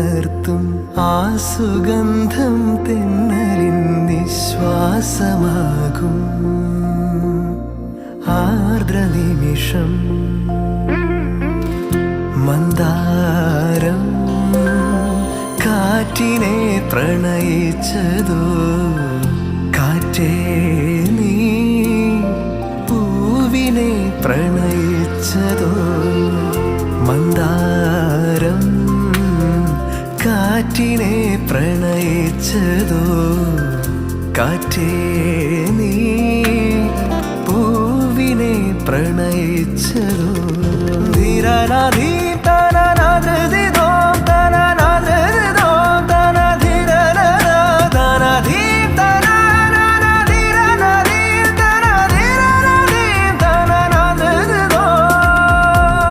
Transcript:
ഉണർത്തും ആ സുഗന്ധം തെന്നലിൻ നിശ്വാസമാകും ആർദ്രനിമിഷം മന്ദാരം കാറ്റിനെ പ്രണയിച്ചതോ കാറ്റേ നീ പൂവിനെ പ്രണയിച്ചതോ മന്ദാരം കാറ്റിനെ പ്രണയിച്ചതോ കാറ്റേ നീ പൂവിനെ പ്രണയിച്ചതോ ധീരനാ